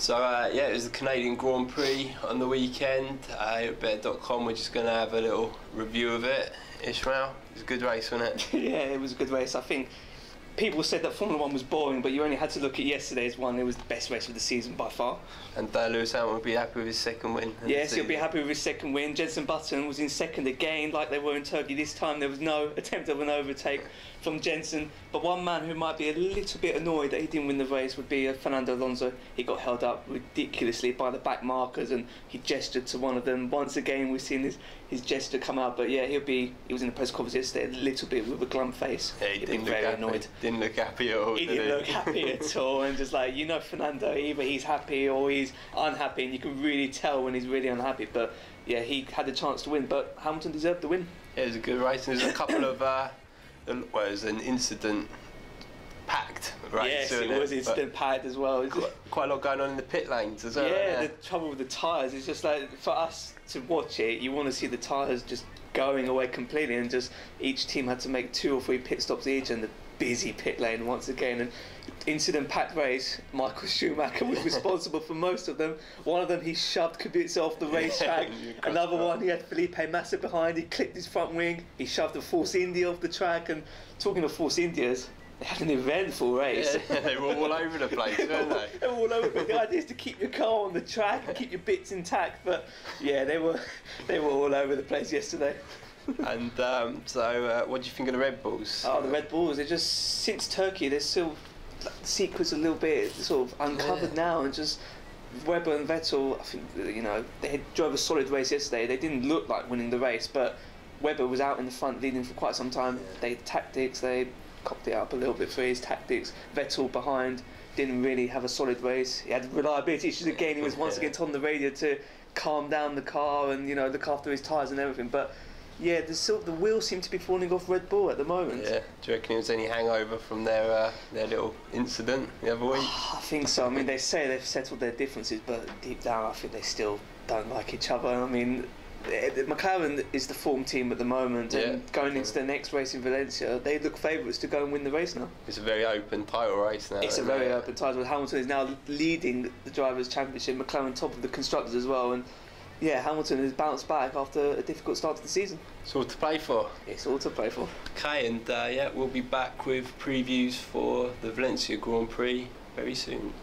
So yeah, it was the Canadian Grand Prix on the weekend. At Bet.com, we're just going to have a little review of it. Ishmael, it was a good race, wasn't it? Yeah, it was a good race. I think people said that Formula 1 was boring, but you only had to look at yesterday's one. It was the best race of the season by far. And Lewis Hamilton would be happy with his second win. Yes, he'll be happy with his second win. Jenson Button was in second again, like they were in Turkey. This time there was no attempt of an overtake from Jenson. But one man who might be a little bit annoyed that he didn't win the race would be Fernando Alonso. He got held up ridiculously by the back markers and he gestured to one of them. Once again, we've seen his gesture come out. But yeah, he was in the press conference yesterday a little bit with a glum face. Yeah, he didn't look very annoyed. Didn't look happy at all. He didn't look happy at all, and just like, Fernando, either he's happy or he's unhappy, and you can really tell when he's really unhappy. But yeah, he had the chance to win, but Hamilton deserved the win. Yeah, it was a good race. There's a couple of it was an incident packed race. Yes, it was incident packed as well. Quite a lot going on in the pit lanes as well. Yeah, the trouble with the tyres is just like, for us to watch it, you want to see the tyres just going away completely, and just each team had to make 2 or 3 pit stops each, and the busy pit lane once again. And incident packed race, Michael Schumacher was responsible for most of them. One of them he shoved Kubica off the racetrack. Another one, he had Felipe Massa behind, he clipped his front wing, he shoved a Force India off the track. And talking of Force Indias, they had an eventful race. Yeah, they were all over the place, weren't they? They were all over. But the idea is to keep your car on the track and keep your bits intact. But yeah, they were all over the place yesterday. And so what do you think of the Red Bulls? Oh, the Red Bulls, they're just, since Turkey, they're still, the secret's a little bit sort of uncovered now, and just Webber and Vettel, I think, they drove a solid race yesterday. They didn't look like winning the race, but Webber was out in the front leading for quite some time. They copped it up a little bit for his tactics. Vettel behind didn't really have a solid race. He had reliability issues again. He was once again on the radio to calm down the car and look after his tyres and everything. But yeah, the wheels seem to be falling off Red Bull at the moment. Yeah, do you reckon it was any hangover from their little incident the other week? I think so. I mean, they say they've settled their differences, but deep down I think they still don't like each other. I mean, McLaren is the form team at the moment, and going into the next race in Valencia, they look favourites to go and win the race now. It's a very open title race now. It's a very open title. Hamilton is now leading the Drivers' Championship, McLaren top of the Constructors as well, and yeah, Hamilton has bounced back after a difficult start to the season. It's all to play for. It's all to play for. Okay, and yeah, we'll be back with previews for the Valencia Grand Prix very soon.